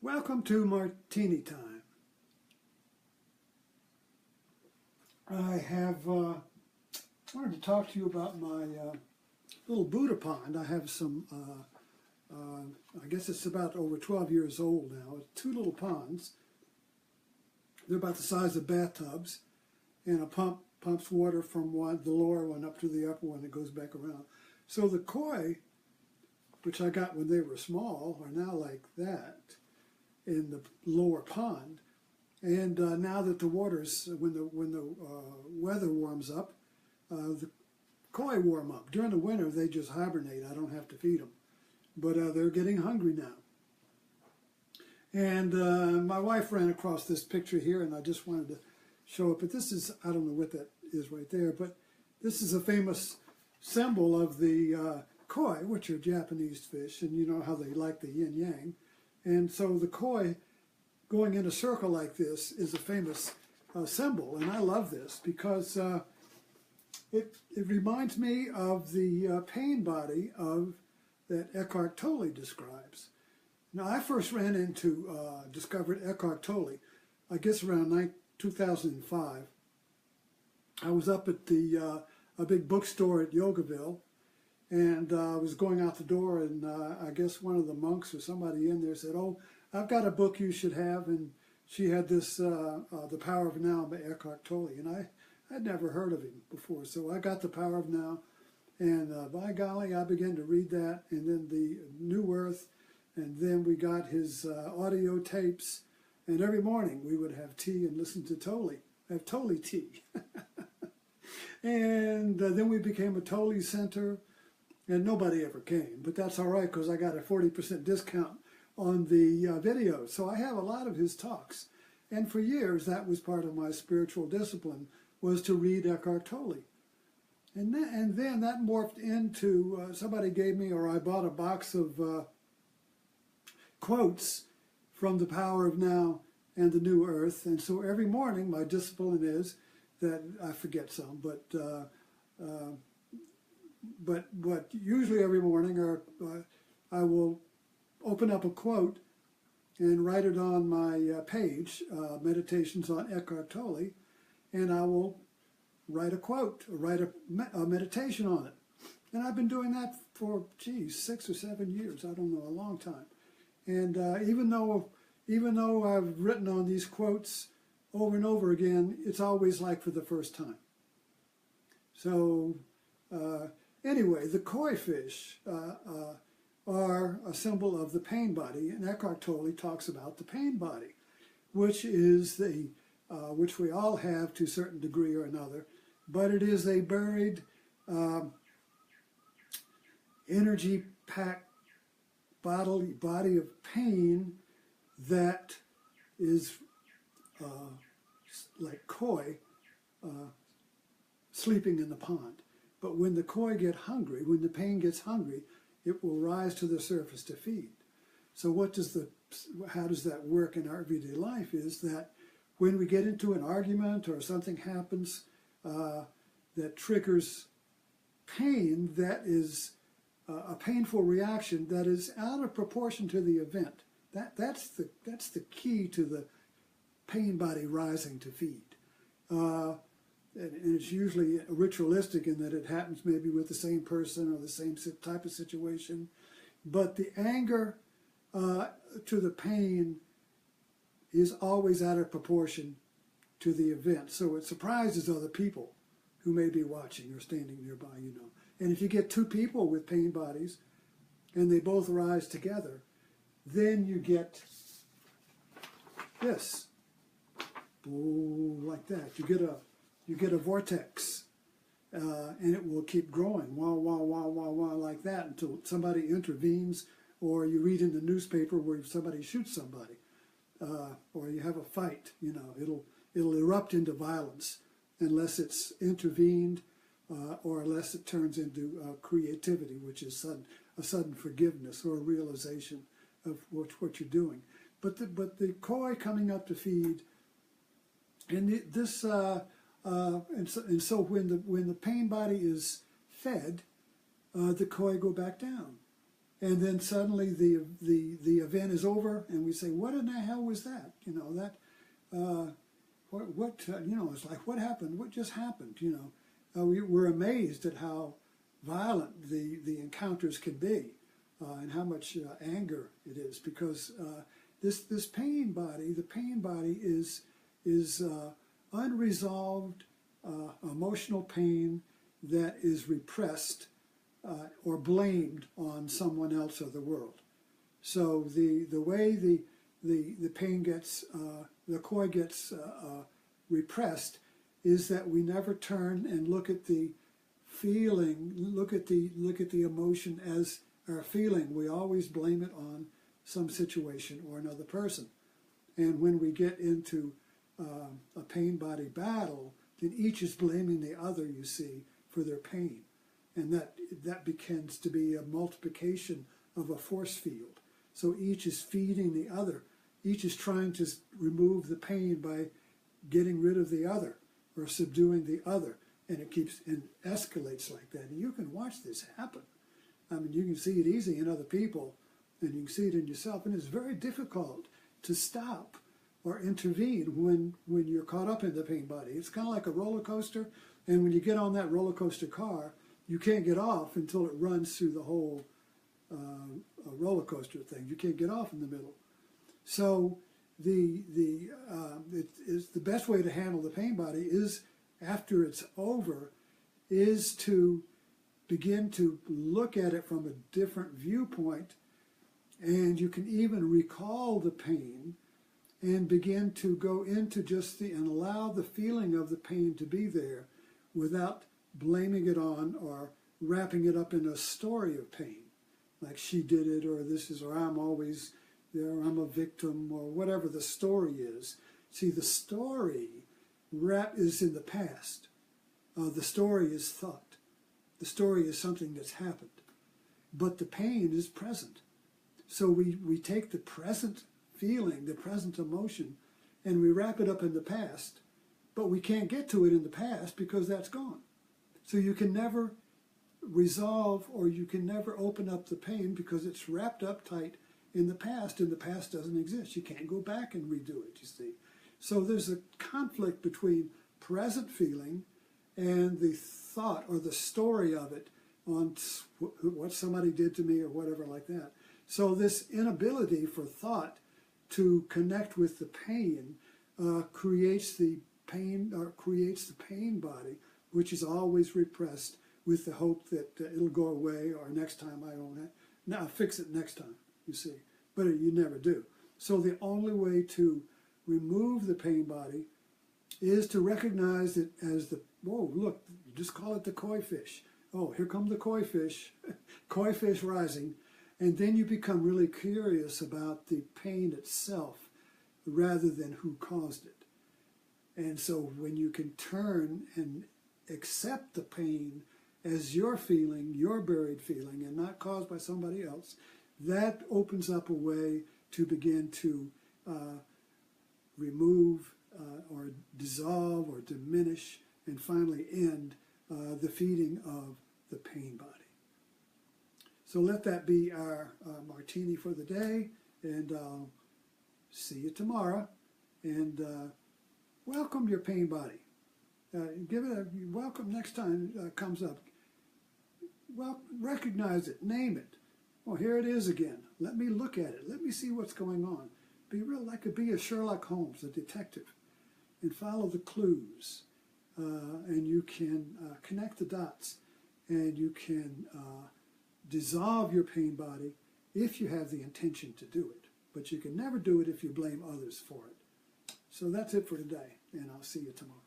Welcome to Martini Time. I have wanted to talk to you about my little Buddha pond. I have some, I guess it's about over 12 years old now. It's two little ponds. They're about the size of bathtubs, and a pump pumps water from the lower one up to the upper one that goes back around. So the koi, which I got when they were small, are now like that in the lower pond. And now that the water's, when the weather warms up, the koi warm up. During the winter, they just hibernate. I don't have to feed them. But they're getting hungry now. And my wife ran across this picture here, and I just wanted to show it. But this is, I don't know what that is right there, but this is a famous symbol of the koi, which are Japanese fish, and you know how they like the yin-yang. And so the koi going in a circle like this is a famous symbol, and I love this because it reminds me of the pain body that Eckhart Tolle describes. Now, I first discovered Eckhart Tolle, I guess around 2005. I was up at a big bookstore at Yogaville, and I was going out the door, and I guess one of the monks or somebody in there said, "Oh, I've got a book you should have," and she had this, The Power of Now by Eckhart Tolle, and I'd never heard of him before, so I got The Power of Now, and by golly, I began to read that, and then the New Earth, and then we got his audio tapes, and every morning we would have tea and listen to Tolle, have Tolle tea. And then we became a Tolle Center, and nobody ever came, but that's all right because I got a 40% discount on the video. So I have a lot of his talks, and for years that was part of my spiritual discipline, was to read Eckhart Tolle. And then that morphed into, somebody gave me, or I bought a box of quotes from The Power of Now and the New Earth, and so every morning my discipline is that, I forget some, but usually every morning I will open up a quote and write it on my page, Meditations on Eckhart Tolle, and I will write a quote, or write a meditation on it. And I've been doing that for, 6 or 7 years, I don't know, a long time. And even though I've written on these quotes over and over again, it's always like for the first time. So anyway, the koi fish are a symbol of the pain body, and Eckhart Tolle talks about the pain body, which is which we all have to a certain degree or another, but it is a buried, energy-packed body of pain that is like koi sleeping in the pond. But when the koi get hungry, when the pain gets hungry, it will rise to the surface to feed. So how does that work in our everyday life is that when we get into an argument or something happens that triggers pain, that is a painful reaction that is out of proportion to the event. That's the key to the pain body rising to feed. And it's usually ritualistic in that it happens maybe with the same person or the same type of situation. But the anger to the pain is always out of proportion to the event. So it surprises other people who may be watching or standing nearby, you know. And if you get two people with pain bodies and they both rise together, then you get this. Boom, like that. You get a vortex, and it will keep growing, wah, wah, wah, wah, wah, like that until somebody intervenes, or you read in the newspaper where somebody shoots somebody, or you have a fight. You know, it'll erupt into violence unless it's intervened, or unless it turns into creativity, which is a sudden forgiveness or a realization of what you're doing. But the koi coming up to feed, and and so when the pain body is fed, the koi go back down, And then suddenly the event is over, and we say, "What in the hell was that?" You know, that you know, it's like, what happened? What just happened? You know, we're amazed at how violent the encounters can be, and how much anger it is, because this pain body, the pain body is unresolved emotional pain that is repressed or blamed on someone else or the world. So the way the pain gets, the koi gets repressed, is that we never turn and look at the feeling, look at the emotion as our feeling. We always blame it on some situation or another person. And when we get into a pain body battle, then each is blaming the other, you see, for their pain. And that begins to be a multiplication of a force field. So each is feeding the other. Each is trying to remove the pain by getting rid of the other or subduing the other. And it keeps and escalates like that. And you can watch this happen. I mean, you can see it easy in other people, and you can see it in yourself. And it's very difficult to stop or intervene when you're caught up in the pain body. It's kind of like a roller coaster. And when you get on that roller coaster car, you can't get off until it runs through the whole roller coaster thing. You can't get off in the middle. So the best way to handle the pain body is, after it's over, is to begin to look at it from a different viewpoint, and you can even recall the pain and begin to go into just and allow the feeling of the pain to be there without blaming it on or wrapping it up in a story of pain, like she did it, or this is, or I'm always there, or I'm a victim, or whatever the story is. See, the story is in the past. The story is thought. The story is something that's happened. But the pain is present. So we take the present feeling, the present emotion, and we wrap it up in the past, but we can't get to it in the past because that's gone. So you can never resolve, or you can never open up the pain because it's wrapped up tight in the past, and the past doesn't exist. You can't go back and redo it, you see. So there's a conflict between present feeling and the thought or the story of it on what somebody did to me or whatever like that. So this inability for thought to connect with the pain creates the pain body, which is always repressed, with the hope that it'll go away, or next time I'll fix it next time, you see. But you never do. So the only way to remove the pain body is to recognize it as whoa, look, you just call it the koi fish. Oh, here come the koi fish, koi fish rising. And then you become really curious about the pain itself rather than who caused it. And so when you can turn and accept the pain as your feeling, your buried feeling, and not caused by somebody else, that opens up a way to begin to remove or dissolve or diminish and finally end the feeding of the pain body. So let that be our martini for the day, and I'll see you tomorrow. And welcome your pain body. Give it a welcome next time it comes up. Well, recognize it, name it. Oh, here it is again. Let me look at it. Let me see what's going on. Be a Sherlock Holmes, a detective, and follow the clues. And you can connect the dots, and you can dissolve your pain body if you have the intention to do it. But you can never do it if you blame others for it. So that's it for today, and I'll see you tomorrow.